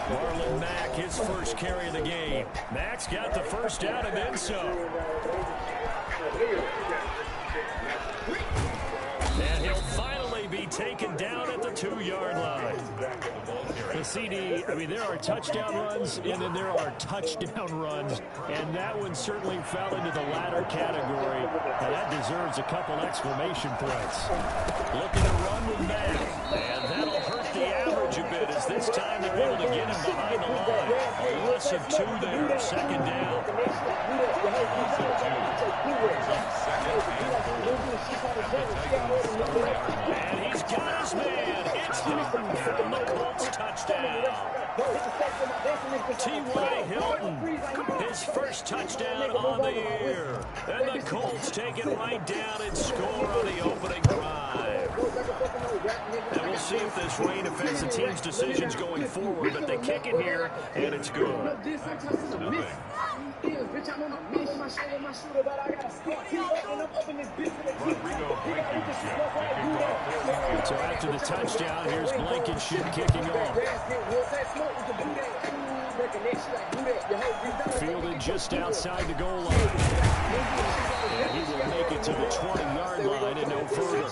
Marlon Mack, his first carry of the game. Mack's got the first down and then some. And he'll finally be taken down at the 2-yard line. The CD, I mean, there are touchdown runs, and then there are touchdown runs, and that one certainly fell into the latter category, and that deserves a couple exclamation points. Looking to run with Mack, and that'll hurt the average a bit, as this time they're able to get him behind the line. A loss of 2 there, second down. And he's got his man. It's Hilton from the Colts touchdown. T.Y. Hilton, his first touchdown on the year. And the Colts take it right down and score on the opening drive. And we'll see if this rain affects the team's decisions going forward, but they kick it here, and it's good. So after the touchdown, here's Blankenship kicking off. Fielded just outside the goal line. And he will make it to the 20-yard line and no further.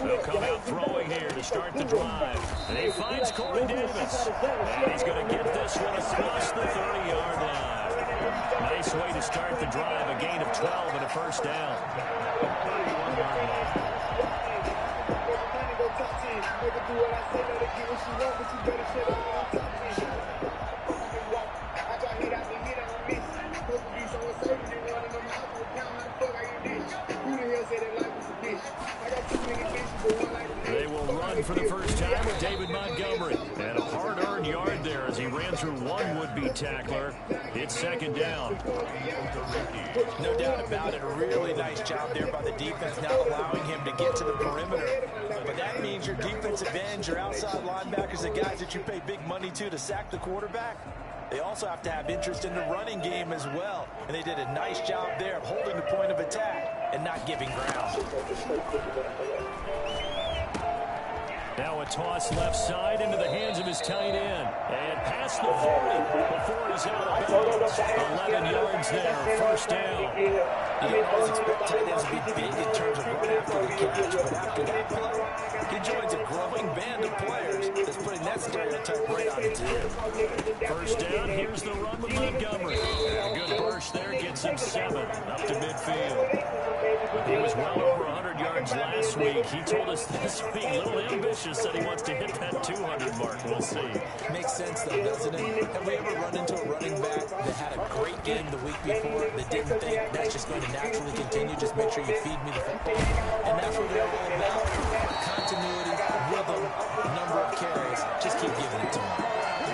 He'll come out throwing here to start the drive. And he finds Corey Davis. And he's going to get this one across the 30-yard line. Nice way to start the drive. A gain of 12 and a first down. They will run for the first time with David Montgomery. And a hard-earned yard there as he ran through one would-be tackler. It's second down. No doubt about it. A really nice job there by the defense, now allowing him to get to the perimeter. But that means your defensive ends, your outside linebackers, the guys that you pay big money to sack the quarterback, they also have to have interest in the running game as well. And they did a nice job there of holding the point of attack and not giving ground. Now a toss left side into the hands of his tight end. And past the 40 before he's out of bounds. 11 yards there, first down. You don't always expect tight ends to be big in terms of run after the catch, but after that play, he joins a growing band of players that's putting that stereotype right on its head. First down, here's the run with Montgomery. And a good burst there, gets him 7 up to midfield. He was well over 100 yards last week. He told us this week, a little ambitious, that he wants to hit that 200 mark. We'll see. Makes sense, though, doesn't it? Have we ever run into a running back that had a great game the week before that didn't think that's just going to naturally continue? Just make sure you feed me the football. And that's what they're all about. Continuity, rhythm, number of carries. Just keep giving it to them.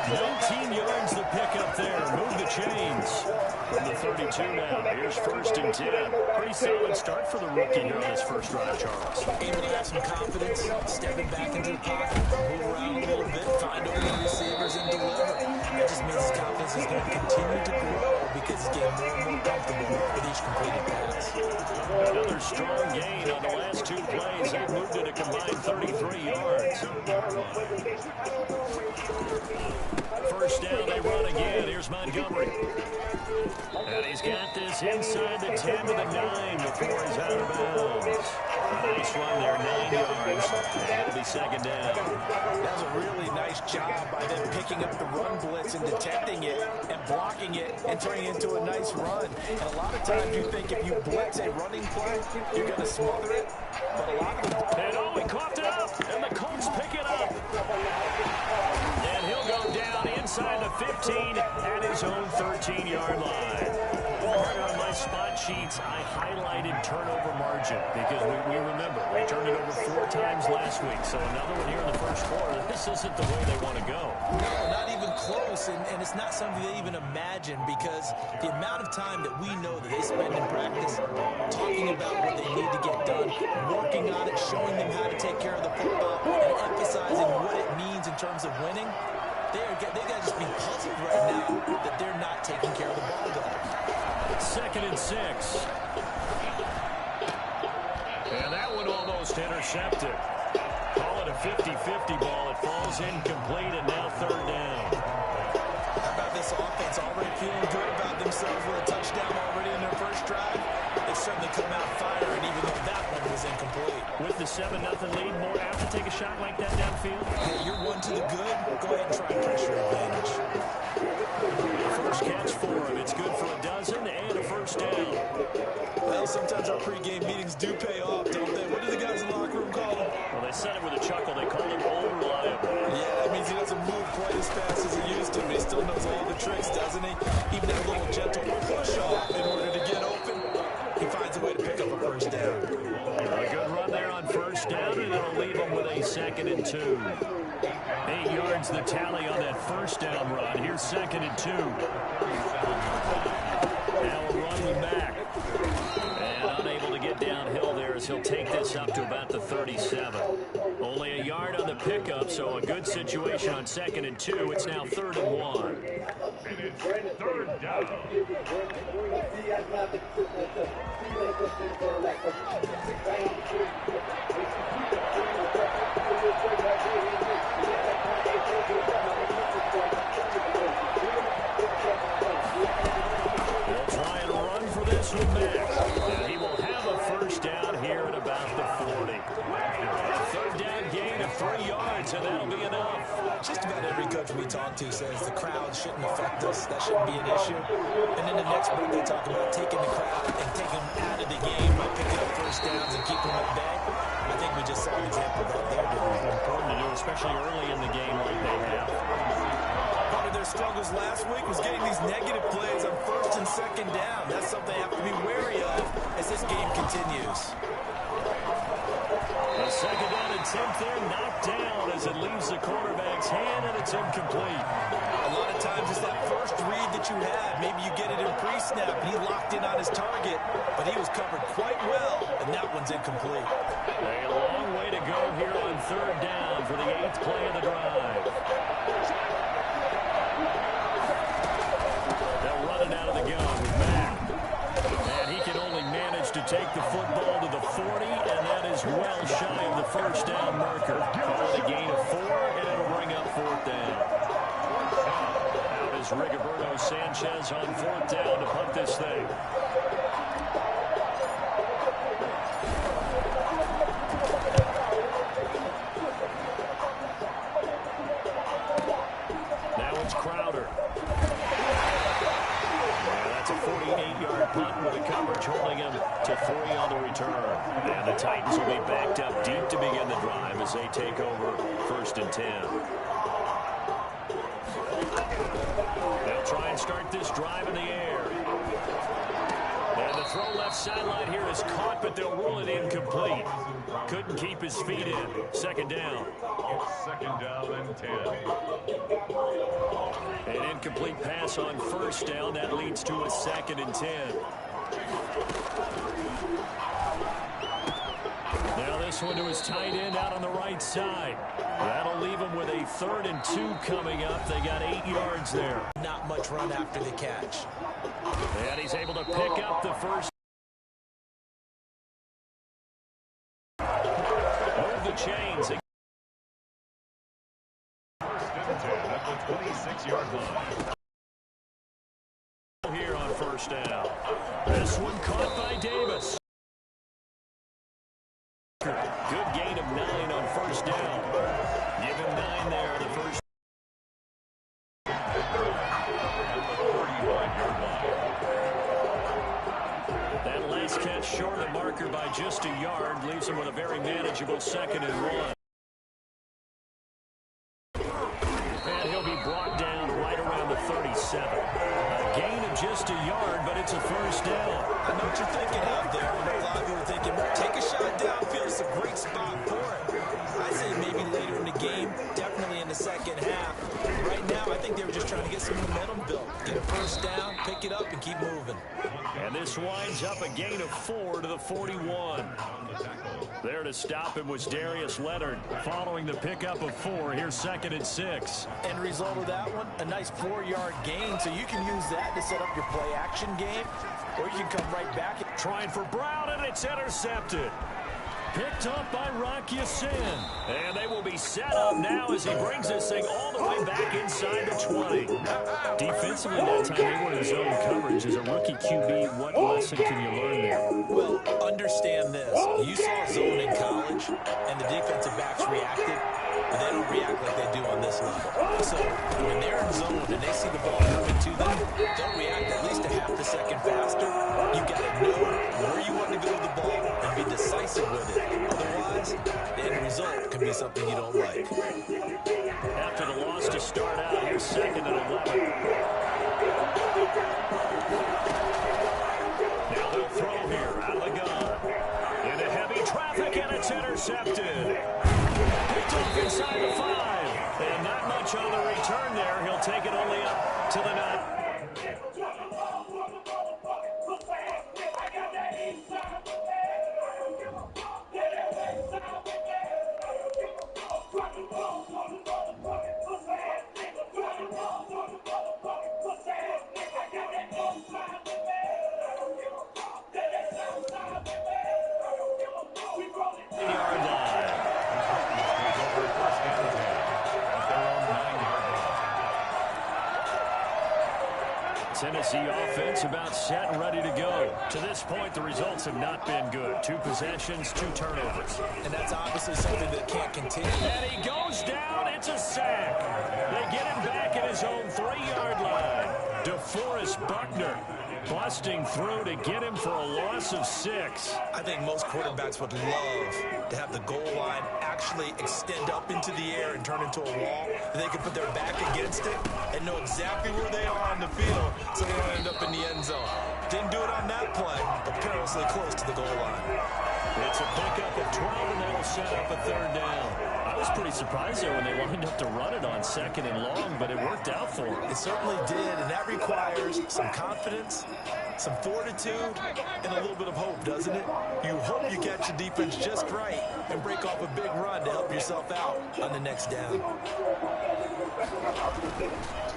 19 yards the pickup there. Move the chains. From the 32 now. Here's first and 10. Pretty solid start for the rookie here on his first drive, Charles. Able to have some confidence, stepping back into the pocket, move around a little bit, find open receivers, and deliver. That just means his confidence is going to continue to grow because he's getting more and more comfortable with each completed pass. Another strong gain on the last 2 plays. They've moved it a combined 33 yards. First down, they run again. Here's Montgomery. And he's got this inside the 10 to the 9 before he's out of bounds. A nice run there, 9 yards. And it'll be second down. That was a really nice job by them picking up the run blitz and detecting it and blocking it and turning it into a nice run. And a lot of times you think if you blitz a running play, you're going to smother it. But a lot of them... And oh, he coughed it up. And the Colts pick it up. And he'll go down inside the 15 at his own 13-yard line. On my spot sheets, I highlighted turnover margin because we remember they turned it over 4 times last week. So another one here in the first quarter. This isn't the way they want to go. No, not even close, and it's not something they even imagine because the amount of time that we know that they spend in practice talking about what they need to get done, working on it, showing them how to take care of the football, and emphasizing what it means in terms of winning. They got to just be puzzled right now that they're not taking care of the ball guard. 2nd and 6. And that one almost intercepted. Call it a 50-50 ball. It falls incomplete, and now 3rd down. How about this offense already feeling good about themselves with a touchdown already in their first drive? They've certainly come out firing, even though that one was incomplete. With the 7-0 lead, more apt to take a shot like that downfield? Yeah, you're one to the good. Go ahead and try and pressure advantage. First catch for him. It's good for a dozen and a 1st down. Well, sometimes our pregame meetings do pay off, don't they? What do the guys in the locker room call him? Well, they said it with a chuckle. They called him old reliable. Yeah, that means he doesn't move quite as fast as he used to, but he still knows all the tricks, doesn't he? Even that little gentle push off in order to get open, he finds a way to pick up a 1st down. A good run there on 1st down, and it'll leave him with a 2nd and 2. 8 yards the tally on that 1st down run. Here's 2nd and 2. Now a run back. And unable to get downhill there as he'll take this up to about the 37. Only a yard on the pickup, so a good situation on 2nd and 2. It's now 3rd and 1. And it's 3rd down. They'll try and run for this one back. And he will have a 1st down here at about the 40. A 3rd down gain of 3 yards, and that'll be enough. Just about every coach we talk to says the crowd shouldn't affect us. That shouldn't be an issue. And then the next break they talk about taking the crowd and taking them out of the game by picking up 1st downs and keeping them at bay. I think we just saw an example of that there. It's important to do, especially early in the game like they have. Part of their struggles last week was getting these negative plays on 1st and 2nd down. That's something they have to be wary of as this game continues. The 2nd down and 10th there, knocked down as it leaves the quarterback's hand, and it's incomplete. A lot of times it's that first read that you have. Maybe you get it in pre-snap, and he locked in on his target, but he was covered quite well, and that one's incomplete. A long way to go here on 3rd down for the 8th play of the drive. They'll run it out of the gun with Mack. And he can only manage to take the football to the 40, and that is well shy of the 1st down marker. Call it a gain of 4, and it'll bring up 4th down. Out is Rigoberto Sanchez on 4th down to punt this thing. Now it's Crowder. That's a 48-yard punt with the coverage holding him to 3 on the return. And the Titans will be backed up deep to begin the drive as they take over 1st and 10. They'll try and start this drive in the air. And the throw left sideline here is caught, but they'll rule it incomplete. Couldn't keep his feet in. 2nd down. It's 2nd down and 10. An incomplete pass on 1st down. That leads to a 2nd and 10. Now this one to his tight end out on the right side. That'll leave him with a 3rd and 2 coming up. They got 8 yards there. Not much run after the catch. And he's able to pick up the 1st. Move the chains. 1st and 10 at the 26-yard line. Here on 1st down. This one caught by Davis. Good gain of 9 on 1st down. Give him 9 there on the 1st. That last catch short of the marker by just a yard leaves him with a very manageable 2nd and 1. And he'll be brought down right around the 37. gain of just a yard, but it's a first down. I know what you're thinking out there. I know a lot of you are thinking, take a shot downfield. It's a great spot for it. I say maybe later in the game, definitely in the second half. Right now, I think they were just trying to get some momentum built. Get a first down, pick it up, and keep moving. And this winds up a gain of 4 to the 41. There to stop him was Darius Leonard. Following the pickup of 4, here's 2nd and 6. End result of that one, a nice 4-yard gain, so you can use that to set up your play-action game, or you can come right back. Trying for Brown, and it's intercepted. Picked up by Rock Ya-Sin. And they will be set up now as he brings this thing all the way back inside the 20. Defensively that time, they were in zone coverage. As a rookie QB, what lesson can you learn there? Well, understand this. You saw zone in college, and the defensive backs reacted, but they don't react like they do on this level. So when they're in zone and they see the ball coming to them, they'll react at least a half a second faster. You got to know where you want to go with the ball and be decisive with it. Otherwise, the end result can be something you don't like. After the loss to start out, here's 2nd and 11. Now they'll throw here out of the gun. Into heavy traffic, and it's intercepted. Picked off inside the 5. And not much on the return there. He'll take it only up to the 9. Tennessee offense about set and ready to go. To this point, the results have not been good. 2 possessions, 2 turnovers. And that's obviously something that can't continue. And he goes down. It's a sack. They get him back at his own 3-yard line. DeForest Buckner busting through to get him for a loss of 6. I think most quarterbacks would love to have the goal line actually extend up into the air and turn into a wall. And they can put their back against it and know exactly where they are on the field so they don't end up in the end zone. Didn't do it on that play, but perilously close to the goal line. It's a pickup of 12, and that'll set up a 3rd down. I was pretty surprised there when they lined up to run it on 2nd and long, but it worked out for them. It certainly did, and that requires some confidence, some fortitude, and a little bit of hope, doesn't it? You hope you catch the defense just right and break off a big run to help yourself out on the next down.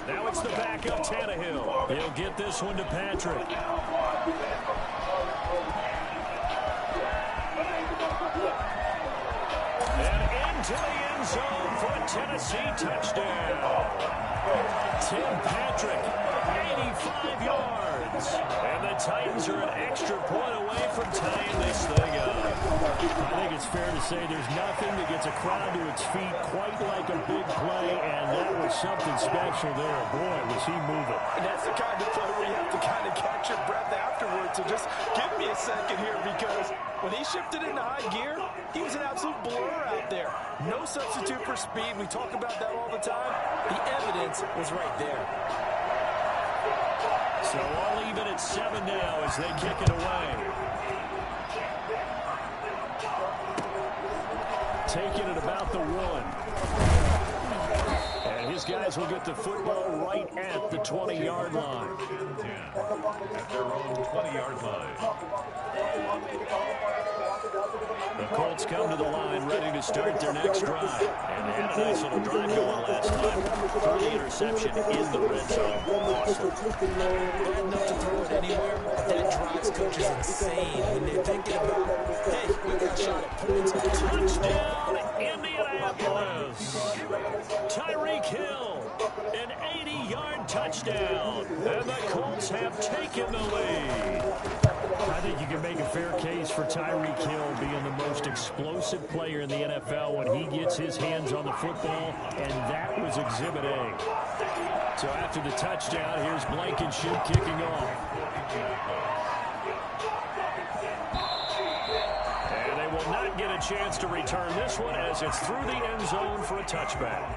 Now it's the backup Tannehill. He'll get this one to Patrick. And into the end zone for a Tennessee touchdown. Tim Patrick, 85 yards. And the Titans are an extra point away from tying this thing up. I think it's fair to say there's nothing that gets a crowd to its feet quite like a big play, and that was something special there. Boy, was he moving. And that's the kind of play where you have to kind of catch your breath afterwards. So just give me a second here, because when he shifted into high gear, he was an absolute blur out there. No substitute for speed. We talk about that all the time. The evidence was right there. So all even at 7 now as they kick it away. Taking it about the 1. And his guys will get the football right at the 20-yard line. At their own 20-yard line. The Colts come to the line ready to start their next drive. And they had a nice little drive going last time. Early interception in the red zone. Awesome. Bad enough to throw it anywhere, but that drives coaches insane when they're thinking about, hey, we got shot at points. Touchdown, Indianapolis. Tyreek Hill, an 80-yard touchdown. And the Colts have taken the lead. I think you can make a fair case for Tyreek Hill being the most explosive player in the NFL when he gets his hands on the football, and that was Exhibit A. So after the touchdown, here's Blankenship kicking off. And they will not get a chance to return this one as it's through the end zone for a touchback.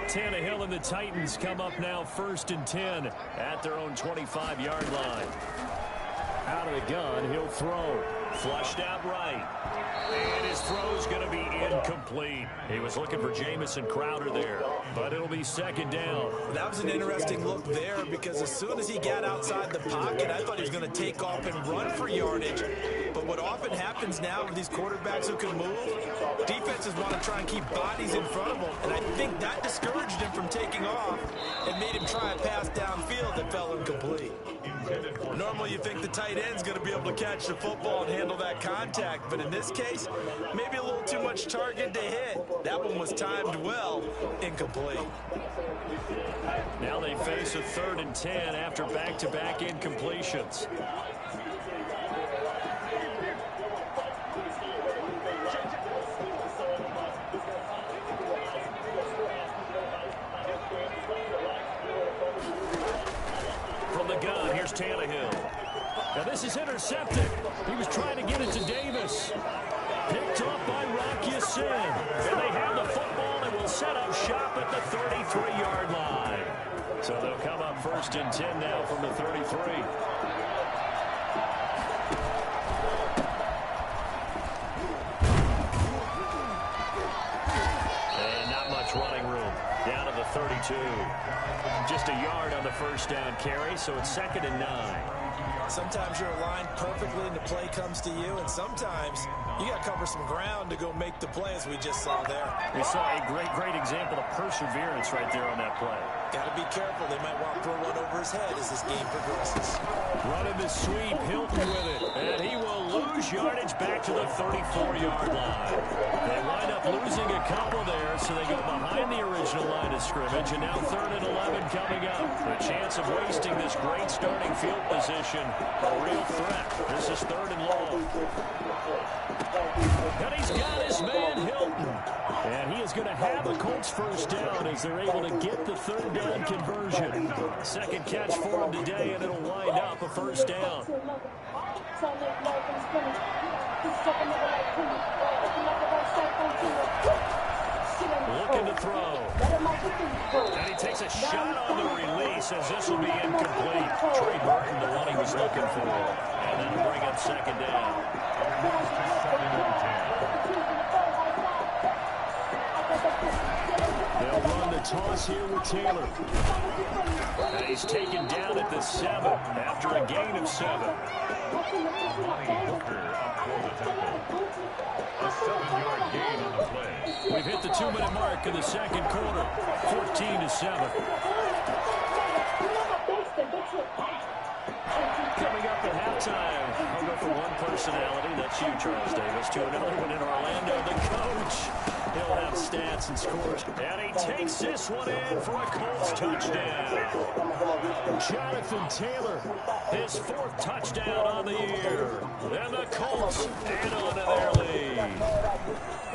Tannehill and the Titans come up now 1st and 10 at their own 25-yard line. Out of the gun, he'll throw. Flushed out right. And his throw's going to be incomplete. He was looking for Jamison Crowder there, but it'll be 2nd down. That was an interesting look there because as soon as he got outside the pocket, I thought he was going to take off and run for yardage. But what often happens now with these quarterbacks who can move, defenses want to try and keep bodies in front of them. And I think that discouraged him from taking off and made him try a pass downfield that fell incomplete. Normally you think the tight end's going to be able to catch the football and handle that contact, but in this case, maybe a little too much target to hit. That one was timed well, incomplete. Now they face a 3rd and 10 after back-to-back incompletions. From the gun, here's Tannehill. Now this is intercepted. He was trying to get it to Davis. Picked up by Rocky Sin. And they have the football and will set up shop at the 33-yard line. So they'll come up 1st and 10 now from the 33. And not much running room. Down to the 32. Just a yard on the 1st down carry, so it's 2nd and 9. Sometimes you're aligned perfectly and the play comes to you, and sometimes you got to cover some ground to go make the play, as we just saw there. We saw a great example of perseverance right there on that play. Got to be careful. They might want to throw one over his head as this game progresses. Running the sweep, Hilton with it, and he will lose yardage back to the 34-yard line. They wind up losing a couple there, so they go behind the original line of scrimmage, and now 3rd and 11 coming up. The chance of wasting this great starting field position, a real threat. This is 3rd and long. And he's got his man, Hilton. And he is going to have the Colts 1st down as they're able to get the 3rd down conversion. 2nd catch for him today, and it'll wind up a 1st down. Looking to throw. And he takes a shot on the release as this will be incomplete. Trey Burton, the one he was looking for. And that'll bring up 2nd down. They'll run the toss here with Taylor. And he's taken down at the 7 after a gain of 7. A 7-yard gain on the play. We've hit the 2-minute mark in the 2nd quarter. 14-7. Coming up at halftime, I'll go for one personality. That's you, Charles Davis. To another one in Orlando. The coach. He'll have stats and scores. And he takes this one in for a Colts touchdown. Jonathan Taylor, his 4th touchdown on the year. And the Colts add on to their lead.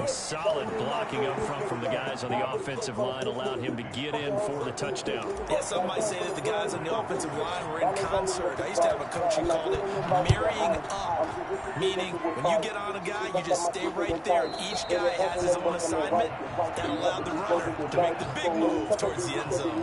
A solid blocking up front from the guys on the offensive line allowed him to get in for the touchdown. Yeah, some might say that the guys on the offensive line were in concert. I used to have a coach who called it marrying up, meaning when you get on a guy, you just stay right there. Each guy has his own assignment. That allowed the runner to make the big move towards the end zone.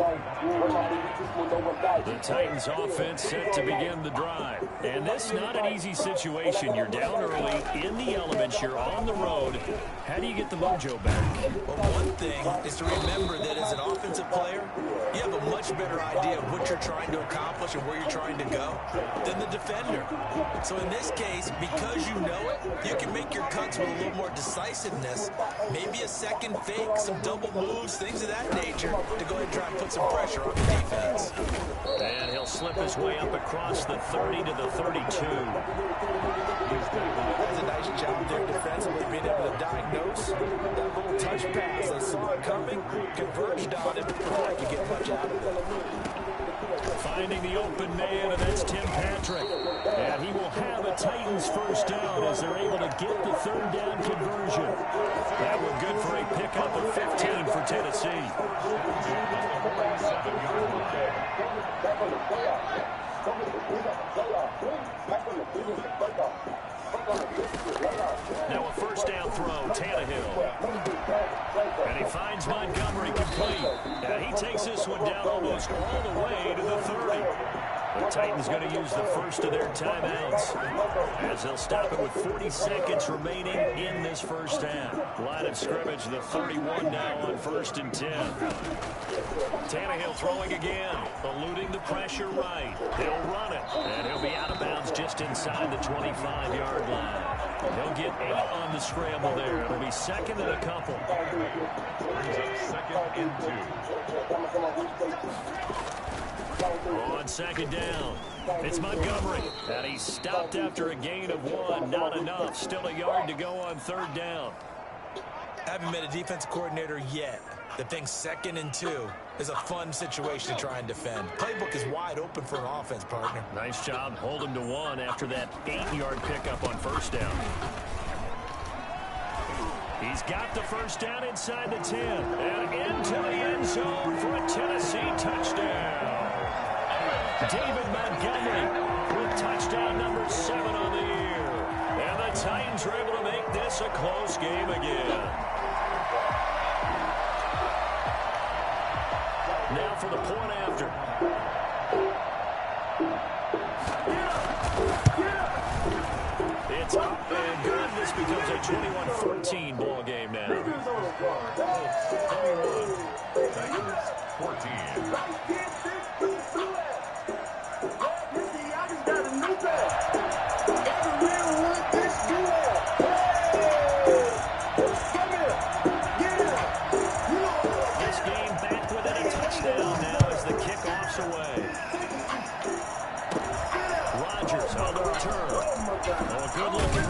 The Titans offense set to begin the drive. And this is not an easy situation. You're down early in the elements. You're on the road. How do you get the mojo back? Well, one thing is to remember that as an offensive player, you have a much better idea of what you're trying to accomplish and where you're trying to go than the defender. So in this case, because you know it, you can make your cuts with a little more decisiveness. Maybe a second fake, some double moves, things of that nature to go ahead and try and put some pressure on the defense. And he'll slip his way up across the 30 to the 32. Does a nice job there defensively, being able to diagnose that little touch pass. They saw it coming, converged on it before they could get much out of it. Finding the open man, and that's Tim Patrick. And he will have a Titans 1st down as they're able to get the 3rd down conversion. That one good for a pickup of 15 for Tennessee. Now a 1st first down throw, Tannehill. And he finds Montgomery complete. And he takes this one down almost all the way to the 30. The Titans going to use the first of their timeouts as they'll stop it with 40 seconds remaining in this first half. Line of scrimmage, the 31 now on 1st and 10. Tannehill throwing again, eluding the pressure right. He'll run it, and he'll be out of bounds just inside the 25-yard line. He'll get 8 on the scramble there. It'll be second and a couple. Brings up 2nd and 2. On second down, it's Montgomery. And he's stopped after a gain of 1. Not enough. Still a yard to go on 3rd down. Haven't met a defense coordinator yet that thinks 2nd and 2 is a fun situation to try and defend. Playbook is wide open for an offense, partner. Nice job holding to 1 after that 8-yard pickup on 1st down. He's got the first down inside the 10. And into the end zone for a Tennessee touchdown. David Montgomery with touchdown number 7 on the year. And the Titans are able to make this a close game again. Now for the point after. It's up and good. This becomes a 21-14 ball game now. 14.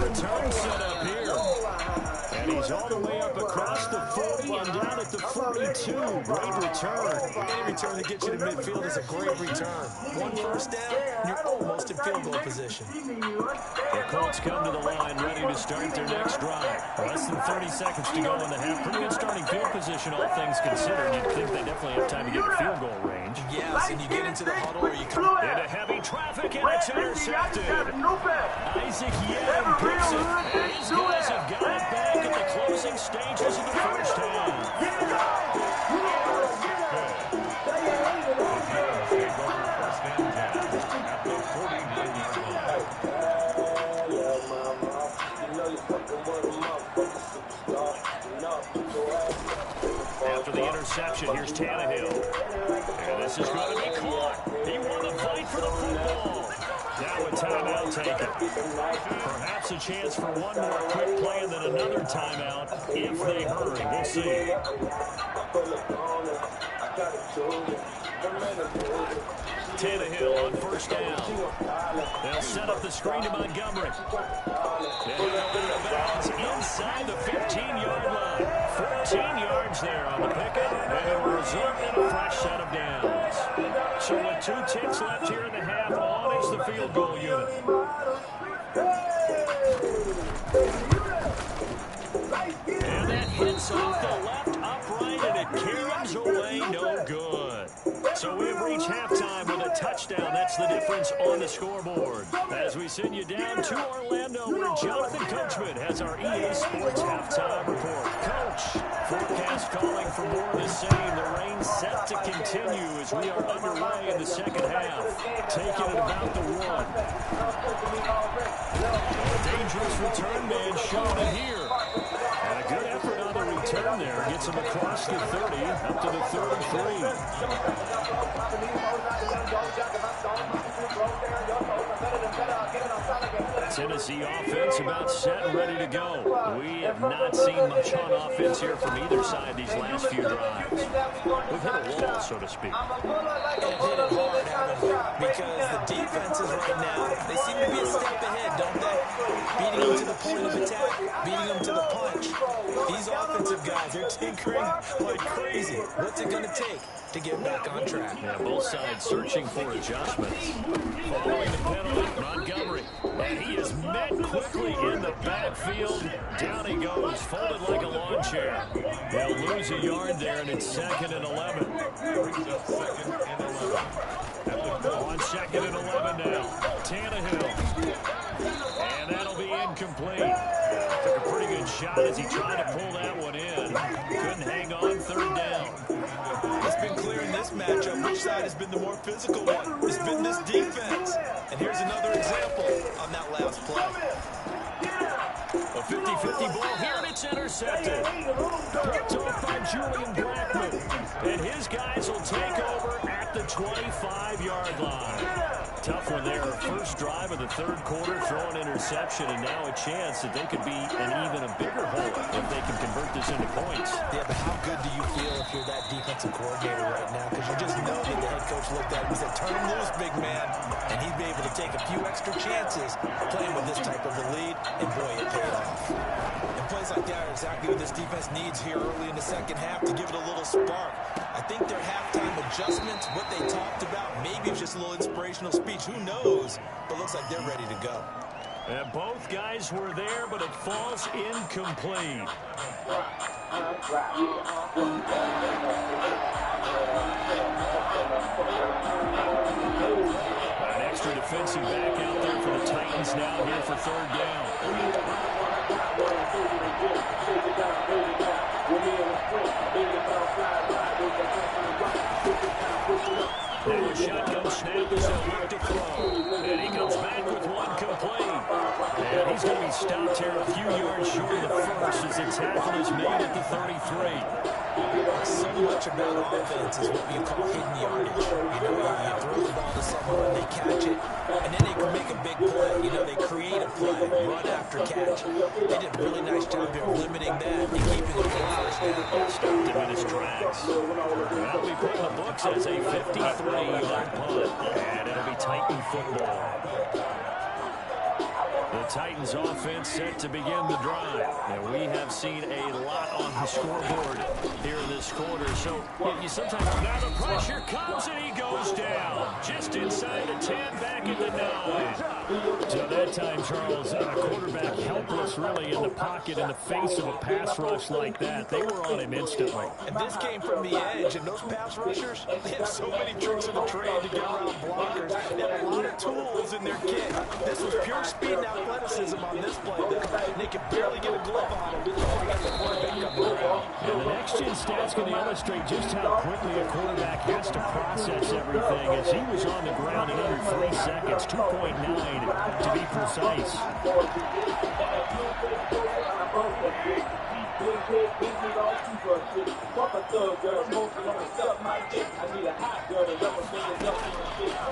Return set up here. And he's all the way up across the 40 and down at the 42. Great return. Any return that gets you to midfield is a great return. 1 first down, and you're almost in field goal position. The Colts come to the line ready to start their next drive. Less than 30 seconds to go in the half. Pretty good starting field position, all things considered. You'd think they definitely have time to get to field goal range. Yes, and you get into the huddle or you come into heavy traffic, and it's intercepted. Isaac Yam picks it, and his guys have got it back in the closing stages of the first half. After the interception, here's Tannehill. And this is going to be caught. He won the fight for the football. Now a timeout taken. Perhaps a chance for one more quick play and then another timeout if they hurry. We'll see. Tannehill on first down. They'll set up the screen to Montgomery. And he'll go out of bounds inside the 15-yard line. 14 yards there on the pickup, and it'll result in a fresh set of downs. So with 2 ticks left here in the half, on is the field goal unit. And that hits off the left upright, and it carries away no good. So we've reached halftime with a touchdown. That's the difference on the scoreboard. As we send you down to Orlando, where Jonathan Coachman has our EA Sports halftime report. Coach, forecast calling for more of the same. The rain set to continue as we are underway in the second half. Taking it about the 1. A dangerous return man shown it here. And a good effort on the return there. Gets him across the 30, up to the 33. Tennessee offense about set and ready to go. We have not seen much on offense here from either side these last few drives. We've hit a wall, so to speak. They've hit it hard, haven't we? Because the defenses right now, they seem to be a step ahead, don't they? Beating them to the point of attack, beating them to the punch. These offensive guys, they're tinkering like crazy. What's it going to take to get back on track? Yeah, both sides searching for adjustments. Following the penalty, Montgomery. And he is met quickly in the backfield. Down he goes, folded like a lawn chair. They'll lose a yard there, and it's 2nd and 11. On 2nd and 11 now. Tannehill. And that'll be incomplete. Took a pretty good shot as he tried to pull that one in. Couldn't hang on, third down. It's been clear in this matchup which side has been the more physical one. It's been this defense. And here's another example on that last play. A 50-50 ball here, and it's intercepted. Picked off by Julian Blackman. And his guys will take over at the 25-yard line. Tough one there. First drive of the third quarter, throw an interception, and now a chance that they could be an even a bigger hole if they can convert this into points. Yeah, but how good do you feel if you're that defensive coordinator right now? Because you just know that the head coach looked at him and said, turn him loose, big man. And he'd be able to take a few extra chances playing with this type of a lead, and boy, it paid off. And plays like that are exactly what this defense needs here early in the second half to give it a little spark. I think their halftime adjustments, what they talked about, maybe it's just a little inspirational speech. Who knows? But looks like they're ready to go. And both guys were there, but it falls incomplete. An extra defensive back out there for the Titans now here for third down. Now a shotgun snap as he'll look to throw. And he comes back with one complete. And he's going to be stopped here a few yards short of the first as the tackle is made at the 33. So much about offense is what you call hidden yardage. You know, you throw the ball to someone, they catch it, and then they can make a big play. You know, they create a play, run after catch. They did a really nice job here of limiting that and keeping it for first down. Stopped him in his tracks. That'll be put in the books as a 53-yard punt, and it'll be Titan football. The Titans offense set to begin the drive. And we have seen a lot on the scoreboard here in this quarter. So you sometimes, now the pressure comes and he goes down. Just inside the 10, back in the 9. So that time, Charles, quarterback helpless really in the pocket in the face of a pass rush like that. They were on him instantly. And this came from the edge, and those pass rushers, they have so many tricks of the trade to get around blockers. They have a lot of tools in their kit. This was pure speed and athleticism on this play. They could barely get a glove on him before he got the quarterback coming around. And the next-gen stats going to illustrate just how quickly a quarterback has to process everything as he was on the ground in under 3 seconds, 2.9 to be precise.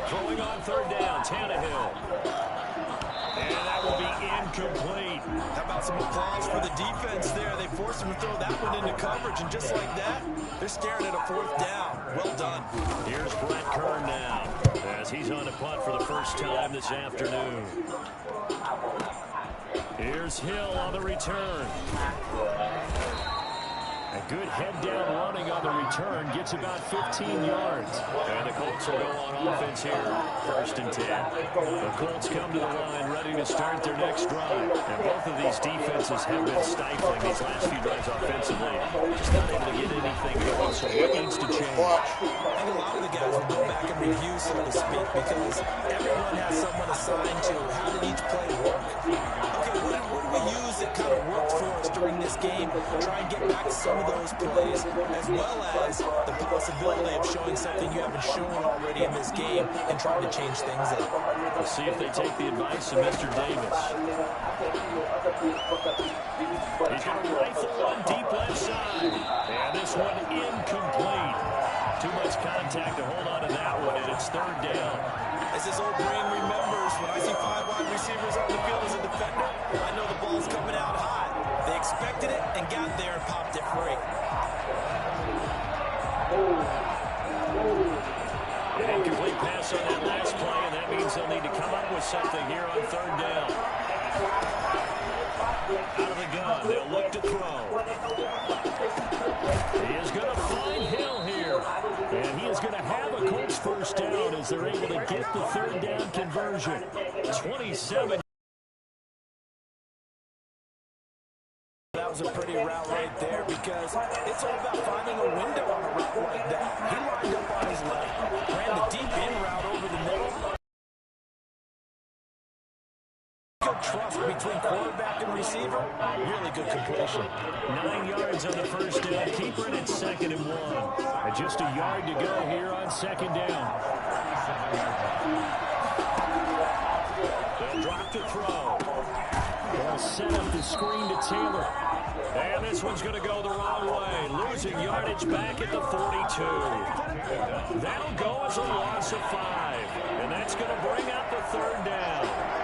Throwing on third down, Tannehill. And that will be incomplete. How about some applause for the defense there? They forced him to throw that one into coverage, and just like that, they're staring at a fourth down. Well done. Here's Brett Kern now as he's on a punt for the first time this afternoon. Here's Hill on the return. A good head-down running on the return. Gets about 15 yards. And the Colts will go on offense here. First and 10. The Colts come to the line ready to start their next drive. And both of these defenses have been stifling these last few drives offensively. Just not able to get anything going. So what needs to change? I think a lot of the guys will go back and review, so to speak, because everyone has someone assigned to how did each play work. Okay, what do we use that kind of worked for us during this game? Try and get back to some of those plays, as well as the possibility of showing something you haven't shown already in this game and trying to change things up. We'll see if they take the advice of Mr. Davis. He's going to rifle one deep left side. And this one incomplete. Too much contact to hold on to that one, and it's third down. As this old brain remembers, when I see 5 wide receivers on the field as a defender, I know the ball's coming out hot. They expected it and got there and popped it free. An incomplete pass on that last play, and that means they'll need to come up with something here on third down. Out of the gun, they'll look to throw. He is going to find Hill here, and he is going to have a Colts first down as they're able to get the third down conversion. 27. That was a pretty route right there because it's all about finding a window on a route like that. He lined up on his left, ran the deep in route over the middle. Good trust between quarterback and receiver. Really good completion. 9 yards on the first down. Keeper it at 2nd and 1. And just a yard to go here on 2nd down. They'll drop to throw. They'll set up the screen to Taylor. And this one's going to go the wrong way. Losing yardage back at the 42. That'll go as a loss of 5. And that's going to bring up the 3rd down.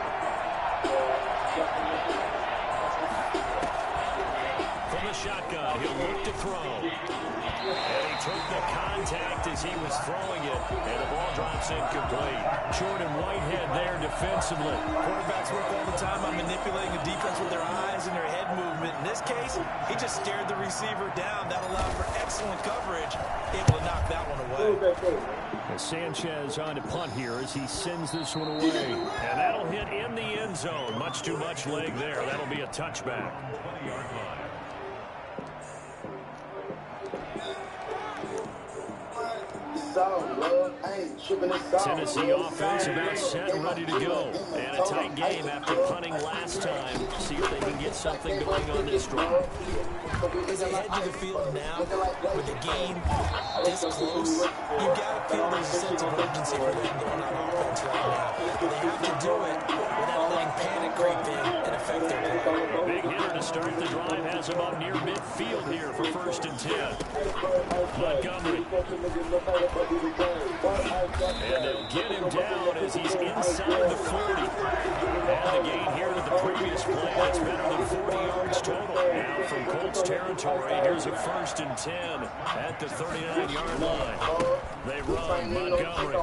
From the shotgun, he'll look to throw. And he took the contact as he was throwing it. And the ball drops incomplete. Jordan Whitehead there defensively. Quarterbacks work all the time on manipulating the defense with their eyes and their head movement. In this case, he just stared the receiver down. That allowed for excellent coverage. Able to knock that one away. And Sanchez on to punt here as he sends this one away. And that'll hit in the end zone. Much too much leg there. That'll be a touchback. 20-yard line. Tennessee offense about set and ready to go. And a tight game after punting last time. See if they can get something going on this drive. As they head to the field now, with the game this close, you've got to feel there's a sense of urgency for them going on offense right now. They have to do it without letting panic creep in and affect their play. Big hitter to start the drive has him up near midfield here for 1st and 10. Montgomery. And they'll get him down as he's inside the 40. And the gain here to the previous play. It's better than 40 yards total. Now from Colts territory, here's a 1st and 10 at the 39-yard line. They run Montgomery.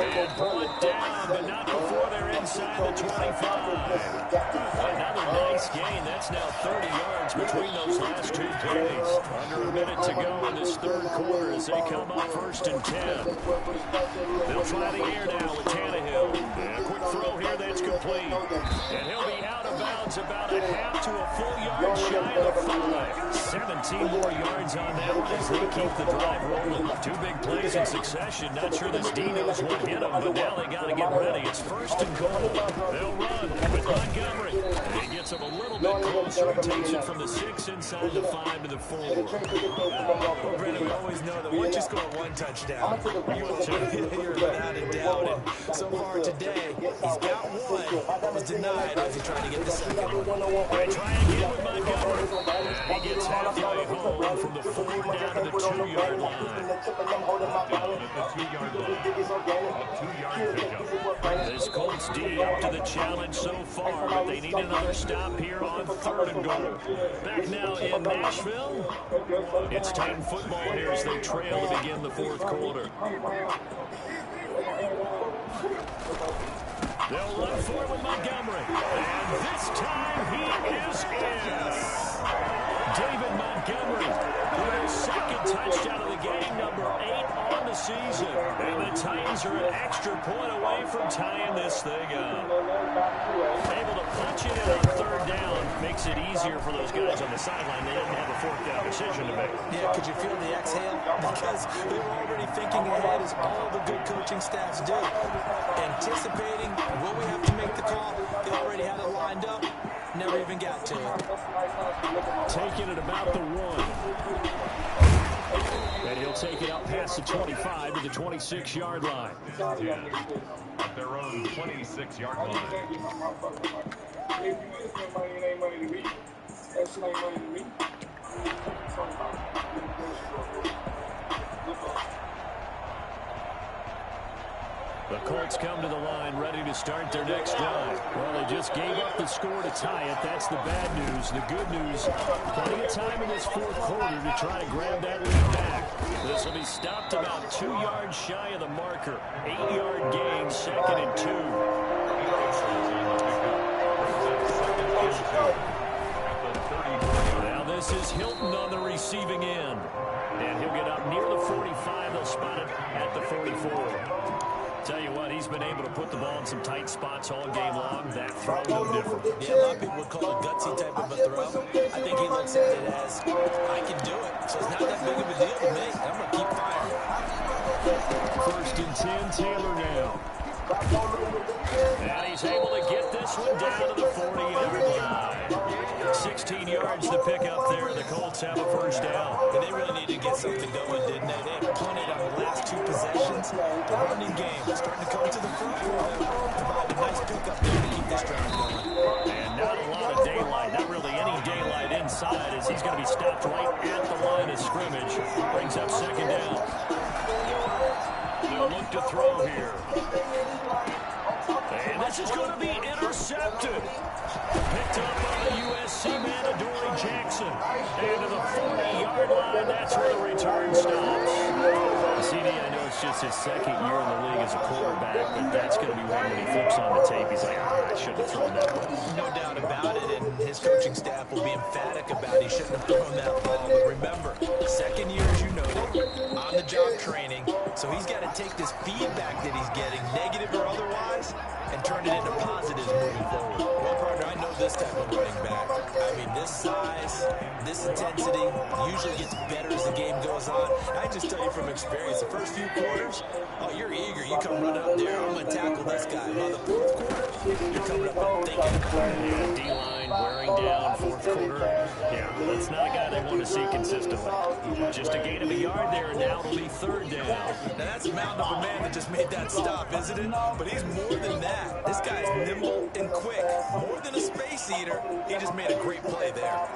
And pull it down, but not before they're inside the 25. Another nice gain. That's now 30 yards between those last 2 plays. Under a minute to go in this 3rd quarter as they come up 1st and 10. They'll try the air now with Tannehill. And a quick throw here that's complete. And he'll be out of bounds about a half to a full yard shy of the 5. 17 more yards on that one as they keep the drive rolling. 2 big plays in succession. Not sure this Dino's will hit them, but now they got to get ready. It's 1st and goal. They'll run with Montgomery. He gets them a little bit closer and takes it from the 6 inside the 5 to the 4. Well, Brandon, we always know that once you score 1 touchdown, you're without a doubt. And so far today, he's got 1 that was denied as he tried to get the 2nd one. They try again with Montgomery. He gets halfway home from the 4 down to the 2-yard line. Down at the 2-yard line. A 2-yard pickup. This Colts D up to the challenge so far, but they need another stop here on 3rd and goal. Back now in Nashville. It's Titan football here as they trail to begin the 4th quarter. They'll run for it with Montgomery. And this time he is in. David Montgomery with his 2nd touchdown of the game, number 8 on the season. And the Titans are an extra point away from tying this thing up. Able to punch it in on 3rd down makes it easier for those guys on the sideline. They didn't have a 4th down decision to make. Yeah, could you feel the exhale? Because they were already thinking ahead as all the good coaching staffs do. Anticipating, will we have to make the call? They already had it lined up. Never even got to it. Taking it about the 1. And he'll take it up past the 25 to the 26-yard line. 10 at their own 26-yard line. The Colts come to the line ready to start their next drive. Well, they just gave up the score to tie it. That's the bad news. The good news, plenty of time in this 4th quarter to try to grab that lead back. This will be stopped about 2 yards shy of the marker. 8-yard gain, 2nd and 2. Now this is Hilton on the receiving end. And he'll get up near the 45. They'll spot it at the 44. Tell you what, he's been able to put the ball in some tight spots all game long. That throw, no different. Yeah, a lot of people would call it gutsy type of a throw. I think he looks at it as, I can do it. So it's not that big of a deal to me. I'm going to keep firing. 1st and 10, Taylor now. And he's able to get this one down to the 40-yard line. 16 yards to pick up there. The Colts have a first down. And they really needed to get something going, didn't they? They had punted on the last two possessions. The running game starting to come to the front for them. Provide a nice pickup there to keep this drive going. And not a lot of daylight, not really any daylight inside, as he's going to be stopped right at the line of scrimmage. Brings up second down. They'll look to throw here. And this is going to be intercepted. Picked up by the USC man, Adoree Jackson. And to the 40-yard line, that's where the return stops. CD, I know it's just his second year in the league as a quarterback, but that's going to be one when he flips on the tape. He's like, I should have thrown that ball. No doubt about it, and his coaching staff will be emphatic about he shouldn't have thrown that ball. But remember, second year, as you noted, on-the-job training, so he's got to take this feedback that he's getting, negative or otherwise, and turn it into positives moving forward. Well, partner, I know this type of running back. I mean, this size, this intensity usually gets better as the game goes on. I just tell you from experience, the first few quarters, oh, you're eager. You come running up there, I'm going to tackle this guy. By the fourth quarter, you're coming up and thinking. Yeah, D-line wearing down, fourth quarter. Yeah, that's not a guy they want to see consistently. Just a gain of a yard there, and now it'll be third down. Now, that's a mountain of a man that just made that stop, isn't it? But he's more than that. This guy's nimble and quick. More than a space eater. He just made a great play there.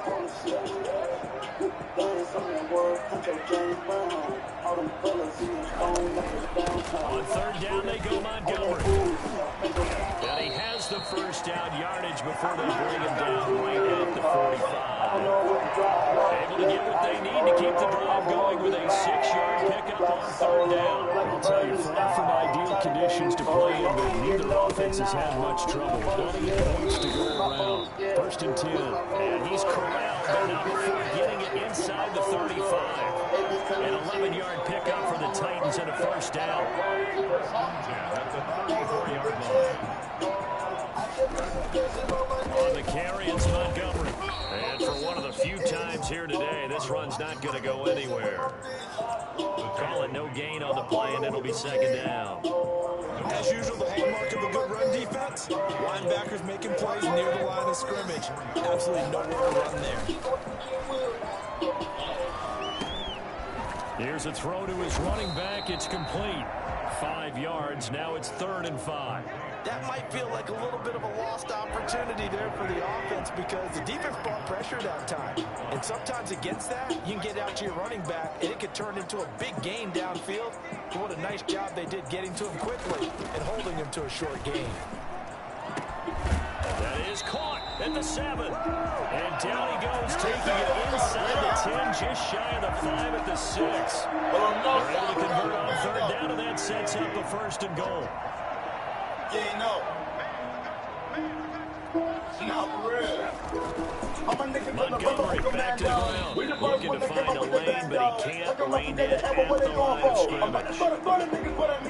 On third down, they go Montgomery. And he has the first down yardage before they bring him down right at the 45. Able to get what they need to keep the drive going with a 6-yard pickup on third down. I'll tell you, far from ideal conditions to play in, but neither offense has had much trouble. 20 points to go around. First and 10. And he's corralled, but not before getting it inside the 35. An 11-yard pickup for the Titans and a first down. Yeah, that's a 34-yard line. On the carry, it's Montgomery. And for one of the few times here today, this run's not going to go anywhere. Call it no gain on the play, and it'll be second down. As usual, the hallmark of a good run defense, linebackers making plays near the line of scrimmage. Absolutely nowhere to run there. Here's a throw to his running back. It's complete. 5 yards. Now it's 3rd and 5. That might feel like a little bit of a lost opportunity there for the offense because the defense brought pressure that time. And sometimes against that, you can get out to your running back, and it could turn into a big gain downfield. But what a nice job they did getting to him quickly and holding him to a short gain. That is caught at the 7. And down he goes, taking it inside the 10, just shy of the 5 at the 6. They're able to convert on third down, and that sets up a 1st and goal. Yeah, no. Not for real. Montgomery back to the ground, looking to find a lane, but he can't lane it at the line of scrimmage.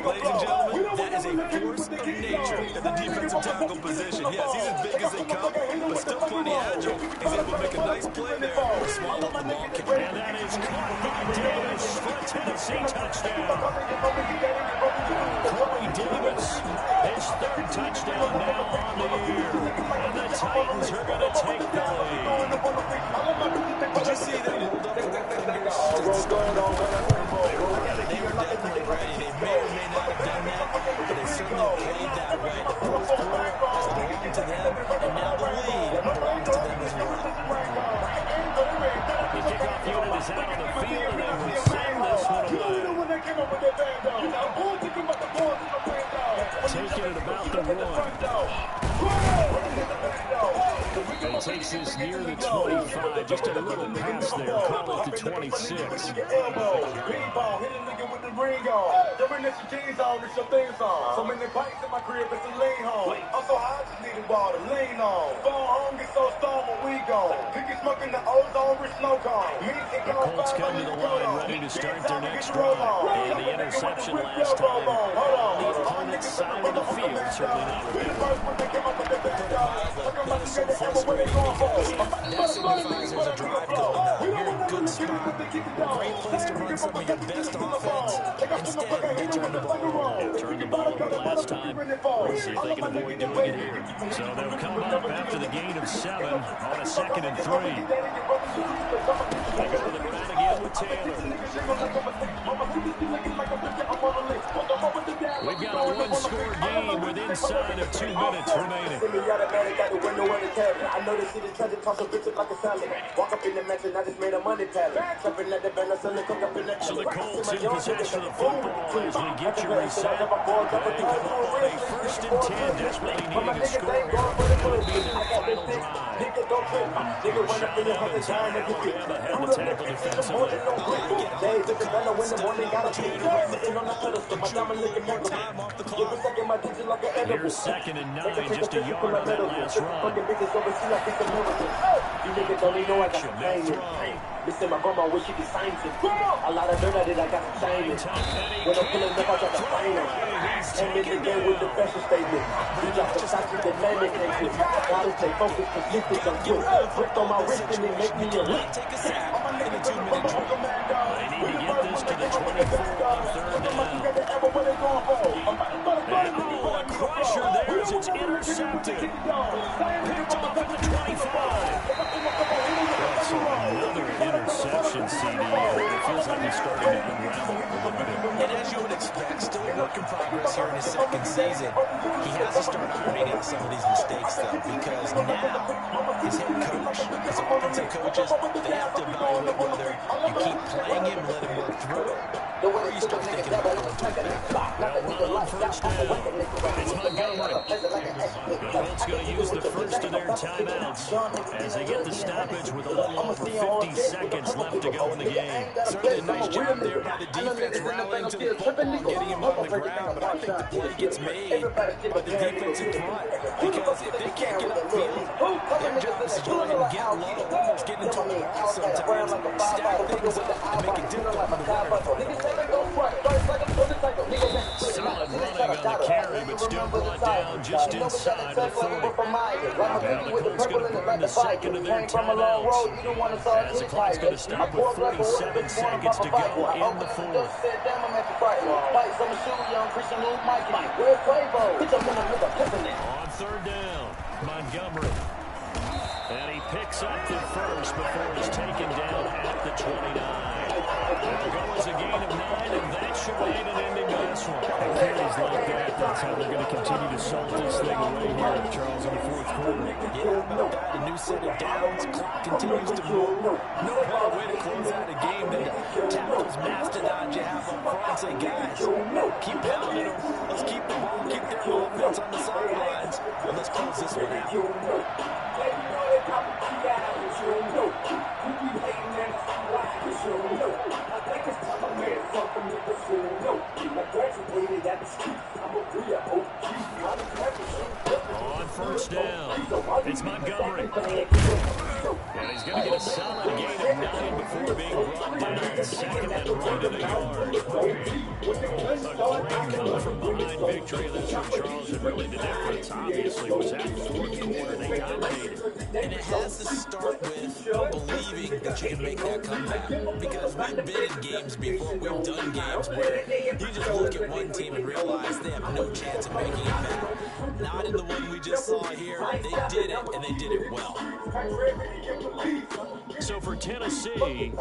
Ladies and gentlemen, that is a force of nature in the defensive tackle position. Yes, he's as big as they come, but still plenty agile. He's able to make a nice play there and swallow the ball carrier. And that is caught by Davis for a Tennessee touchdown. Corey Davis, his 3rd touchdown now on the year. And the Titans are going to take the lead. Did you see them hold up their fingers to start the They were definitely ready. They may or may not have done that, but they certainly played that way. The fourth quarter has belonged to them, and now the lead belongs to them as well. The kickoff unit is out on the field, and they will send this one away. Taking it about the 1. He takes this near the 25, just a little pass there, call it the 26. So many bites in my crib, it's a lean home. I'm so high, I just need a ball to lean on. Phone home, get so storm when we go. Picky smoking the ozone with snow cone. The Colts come to the line ready to start their next drive. And the interception last time on the opponent's side of the field, certainly not So frustrating because that signifies there's a drive going on. You're in a good spot. Great place to run some of your best offense. Instead, they turn the ball over. Turn the ball turnover last time. Let's see if they can avoid doing it here. So they'll come up after the gain of 7 on a 2nd and 3. They go to the ground again with Taylor. We've got a one-score game with inside of 2 minutes remaining. I know this shit is tragic, toss a bitch like a salad. Walk up in the mansion, I just made a money pallet. Jumping at the banner, selling cook up in the So the Colts in possession of the football as we get you reset. They come up on a 1st and 10, desperately needing a score here. It could be their final drive. Rashad Evans out of Alabama had the tackle defensively. Here's 2nd and 9, just a yard on that last run. Action, they'll throw. Listen, my grandma wish she could sign it. A lot of dirt I did, I got to sign it. When I'm pulling up, I got to sign it. And then again with the fashion statement. We got the shots with the landing exit. Gotta stay focused, persistent, I'm quick. Grip on my wrist and it make me a lick. Take a sack in a 2-minute drill. They need to get this to the 24 on 3rd down. And a crusher there as it's intercepted. Picked off at the 25. So another interception, CD. It feels like he's starting to unravel a little bit. And as you would expect, still a work in progress here in his 2nd season. He has to start ironing out some of these mistakes, though, because now his head coach, his offensive coaches, they have to evaluate whether you keep playing him and let him work through it, or you start thinking about going to the back. They'll run on 1st down. It's Montgomery. The Colts going to use the first of their timeouts as they get the stoppage with a little over 50 seconds left to go in the game. Certainly a nice job there by the defense rallying to the football and getting him on the ground, but I think the play gets made by the defensive front, because if they can't get upfield, their job is to go ahead and get low, almost get into a wall sometimes, stack things up, and make it difficult for the runner. Solid running on the carry, but still brought down just inside the 40. Now the Colts going to burn the 2nd of their timeouts as the clock's going to stop with 47 seconds to go in the 4th. On 3rd down, Montgomery. And he picks up the first before it's taken down at the 29. It'll go as a gain of 9, and that should have made an ending to this one. Carries like that, that's how they're going to continue to salt this thing away here, Charles, in the 4th quarter. Yeah, about that, a new set of downs, clock continues to move. No better way to close out a game than to tap those mastodons you have up front and say, guys, keep pounding them. Let's keep the ball, keep their offense on the sidelines, and let's close this one out. On 1st down, it's Montgomery. And he's going to get a solid gain of 9 before being brought down. 2nd and right at a yard. A great come from behind victory in this one, Charles, and really the difference, obviously, was that 4th quarter. They dominated. And it has to start with believing that you can make that comeback. Because we've been in games before, we've done games where you just look at one team and realize they have no chance of making it back. Not in the one we just saw here. They did it, and they did it well. So for Tennessee,